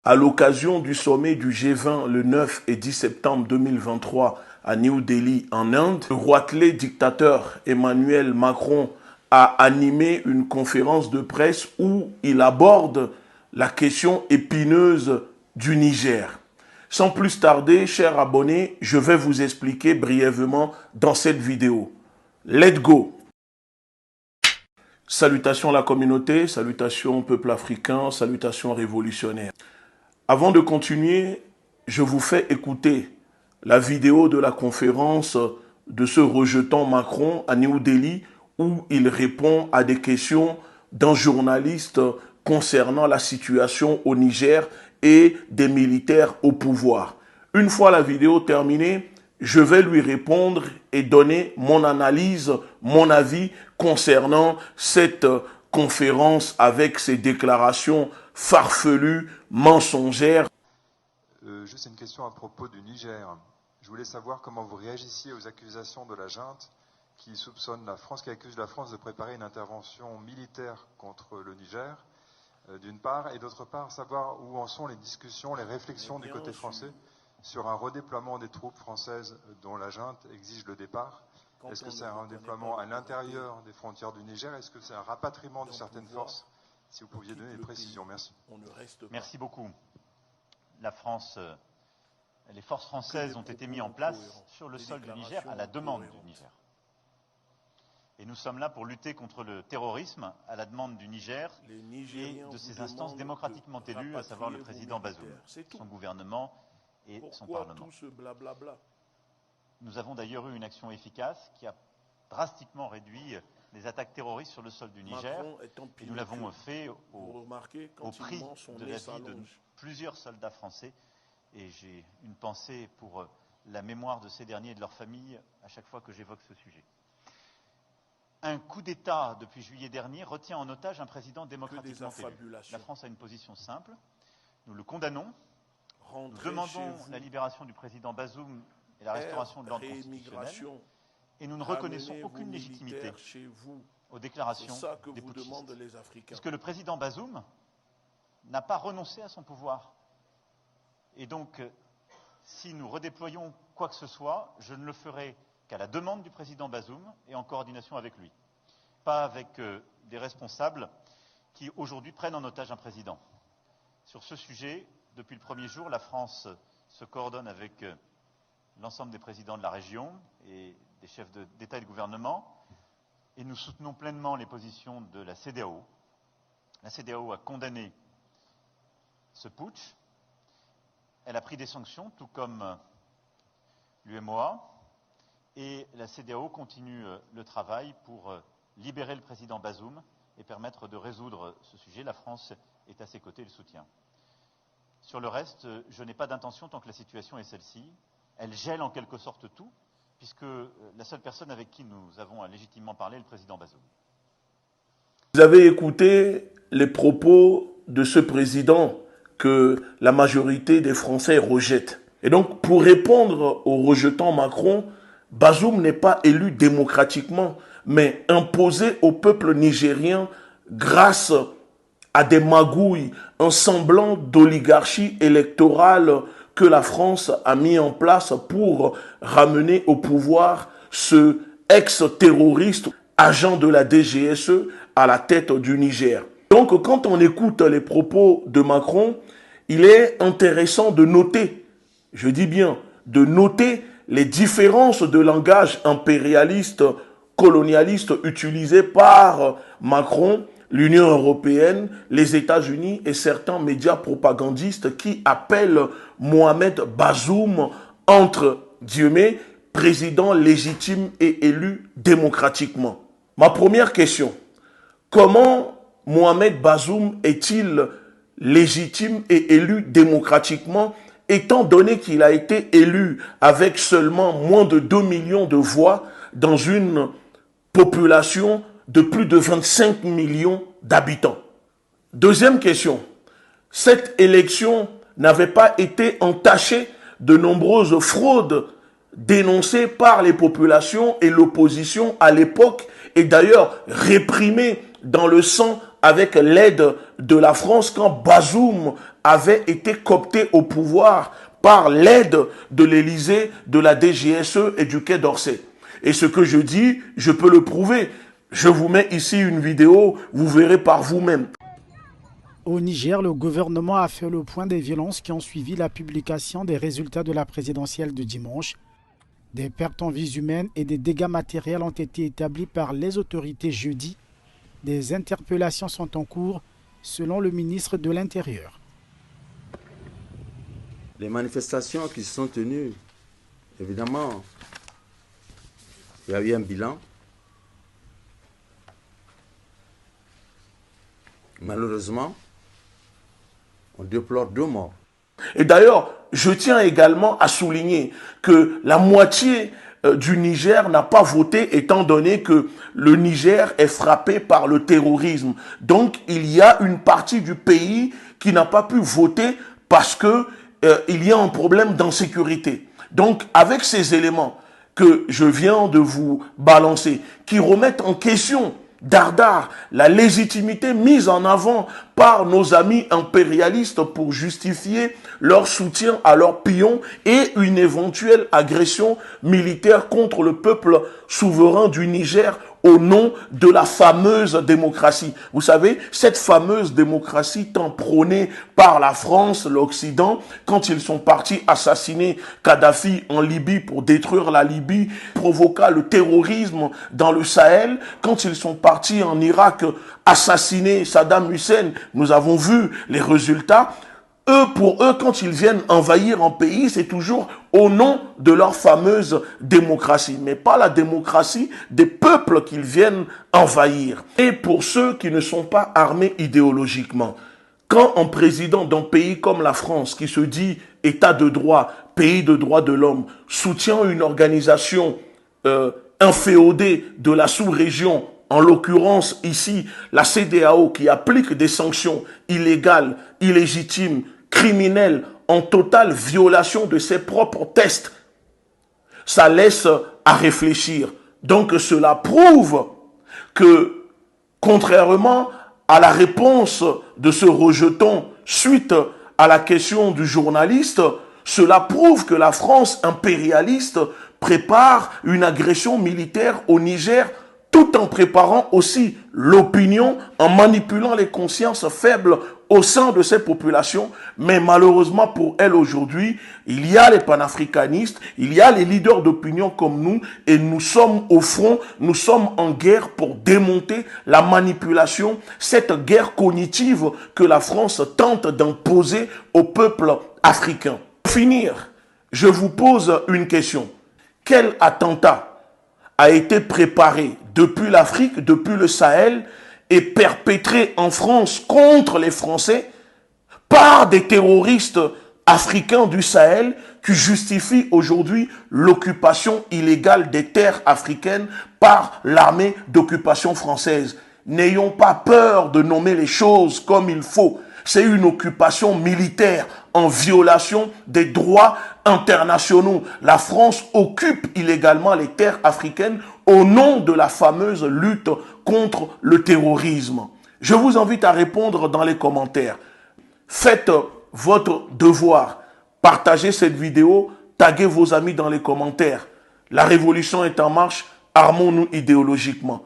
À l'occasion du sommet du G20 le 9 et 10 septembre 2023 à New Delhi en Inde, le roitelet dictateur Emmanuel Macron a animé une conférence de presse où il aborde la question épineuse du Niger. Sans plus tarder, chers abonnés, je vais vous expliquer brièvement dans cette vidéo. Let's go! Salutations à la communauté, salutations peuple africain, salutations révolutionnaires. Avant de continuer, je vous fais écouter la vidéo de la conférence de ce rejetant Macron à New Delhi où il répond à des questions d'un journaliste concernant la situation au Niger et des militaires au pouvoir. Une fois la vidéo terminée, je vais lui répondre et donner mon analyse, mon avis concernant cette conférence avec ses déclarations farfelues, mensongères. Juste une question à propos du Niger. Je voulais savoir comment vous réagissiez aux accusations de la junte qui soupçonne la France, qui accuse la France de préparer une intervention militaire contre le Niger, d'une part, et d'autre part, savoir où en sont les discussions, les réflexions du côté français sur un redéploiement des troupes françaises dont la junte exige le départ. Est-ce que c'est un redéploiement à l'intérieur des frontières du Niger? Est-ce que c'est un rapatriement de certaines forces? Si vous pouviez donner des précisions, merci. Merci beaucoup. La France, les forces françaises ont été mises en place sur le sol du Niger à la demande du Niger. Et nous sommes là pour lutter contre le terrorisme à la demande du Niger et de ses instances démocratiquement élues, à savoir le président Bazoum, son gouvernement et son Parlement. Nous avons d'ailleurs eu une action efficace qui a drastiquement réduit les attaques terroristes sur le sol du Niger. Et nous l'avons fait au prix de la vie de plusieurs soldats français. Et j'ai une pensée pour la mémoire de ces derniers et de leurs familles à chaque fois que j'évoque ce sujet. Un coup d'État depuis juillet dernier retient en otage un président démocratiquement élu. La France a une position simple. Nous le condamnons. Nous demandons la libération du président Bazoum et la restauration de l'ordre constitutionnel. Et nous ne reconnaissons aucune légitimité aux déclarations des putschistes. Puisque le président Bazoum n'a pas renoncé à son pouvoir. Et donc, si nous redéployons quoi que ce soit, je ne le ferai qu'à la demande du président Bazoum et en coordination avec lui. Pas avec des responsables qui aujourd'hui prennent en otage un président. Sur ce sujet, depuis le premier jour, la France se coordonne avec l'ensemble des présidents de la région et des chefs d'État et de gouvernement, et nous soutenons pleinement les positions de la CEDEAO. La CEDEAO a condamné ce putsch, elle a pris des sanctions, tout comme l'UMOA, et la CEDEAO continue le travail pour libérer le président Bazoum et permettre de résoudre ce sujet. La France est à ses côtés et le soutient. Sur le reste, je n'ai pas d'intention, tant que la situation est celle-ci, elle gèle en quelque sorte tout, puisque la seule personne avec qui nous avons légitimement parlé est le président Bazoum. Vous avez écouté les propos de ce président que la majorité des Français rejettent. Et donc, pour répondre au rejetant Macron, Bazoum n'est pas élu démocratiquement, mais imposé au peuple nigérien grâce à des magouilles, un semblant d'oligarchie électorale que la France a mis en place pour ramener au pouvoir ce ex-terroriste, agent de la DGSE, à la tête du Niger. Donc, quand on écoute les propos de Macron, il est intéressant de noter, je dis bien, de noter les différences de langage impérialiste, colonialiste utilisées par Macron, l'Union européenne, les États-Unis et certains médias propagandistes qui appellent Mohamed Bazoum, entre guillemets, président légitime et élu démocratiquement. Ma première question, comment Mohamed Bazoum est-il légitime et élu démocratiquement, étant donné qu'il a été élu avec seulement moins de 2 millions de voix dans une population de plus de 25 millions d'habitants? Deuxième question, cette élection n'avait pas été entachée de nombreuses fraudes dénoncées par les populations et l'opposition à l'époque et d'ailleurs réprimées dans le sang avec l'aide de la France quand Bazoum avait été coopté au pouvoir par l'aide de l'Élysée, de la DGSE et du Quai d'Orsay. Et ce que je dis, je peux le prouver. Je vous mets ici une vidéo, vous verrez par vous-même. Au Niger, le gouvernement a fait le point des violences qui ont suivi la publication des résultats de la présidentielle de dimanche. Des pertes en vies humaines et des dégâts matériels ont été établis par les autorités jeudi. Des interpellations sont en cours, selon le ministre de l'Intérieur. Les manifestations qui se sont tenues, évidemment, il y a eu un bilan. Malheureusement, on déplore 2 morts. Et d'ailleurs, je tiens également à souligner que la moitié du Niger n'a pas voté étant donné que le Niger est frappé par le terrorisme. Donc, il y a une partie du pays qui n'a pas pu voter parce que il y a un problème d'insécurité. Donc, avec ces éléments que je viens de vous balancer, qui remettent en question dardard la légitimité mise en avant par nos amis impérialistes pour justifier leur soutien à leurs pions et une éventuelle agression militaire contre le peuple souverain du Niger au nom de la fameuse démocratie. Vous savez, cette fameuse démocratie tant prônée par la France, l'Occident, quand ils sont partis assassiner Kadhafi en Libye pour détruire la Libye, provoqua le terrorisme dans le Sahel, quand ils sont partis en Irak assassiner Saddam Hussein, nous avons vu les résultats. Pour eux, quand ils viennent envahir un pays, c'est toujours au nom de leur fameuse démocratie, mais pas la démocratie des peuples qu'ils viennent envahir. Et pour ceux qui ne sont pas armés idéologiquement, quand un président d'un pays comme la France, qui se dit État de droit, pays de droits de l'homme, soutient une organisation inféodée de la sous-région, en l'occurrence ici la CEDEAO, qui applique des sanctions illégales, illégitimes, criminelles, en totale violation de ses propres tests, ça laisse à réfléchir. Donc cela prouve que, contrairement à la réponse de ce rejeton suite à la question du journaliste, cela prouve que la France impérialiste prépare une agression militaire au Niger, tout en préparant aussi l'opinion, en manipulant les consciences faibles au sein de ces populations. Mais malheureusement pour elles aujourd'hui, il y a les panafricanistes, il y a les leaders d'opinion comme nous, et nous sommes au front, nous sommes en guerre pour démonter la manipulation, cette guerre cognitive que la France tente d'imposer au peuple africain. Pour finir, je vous pose une question. Quel attentat a été préparé depuis l'Afrique, depuis le Sahel, et perpétré en France contre les Français par des terroristes africains du Sahel qui justifient aujourd'hui l'occupation illégale des terres africaines par l'armée d'occupation française? N'ayons pas peur de nommer les choses comme il faut. C'est une occupation militaire en violation des droits internationaux. La France occupe illégalement les terres africaines au nom de la fameuse lutte contre le terrorisme. Je vous invite à répondre dans les commentaires. Faites votre devoir. Partagez cette vidéo, taguez vos amis dans les commentaires. La révolution est en marche, armons-nous idéologiquement.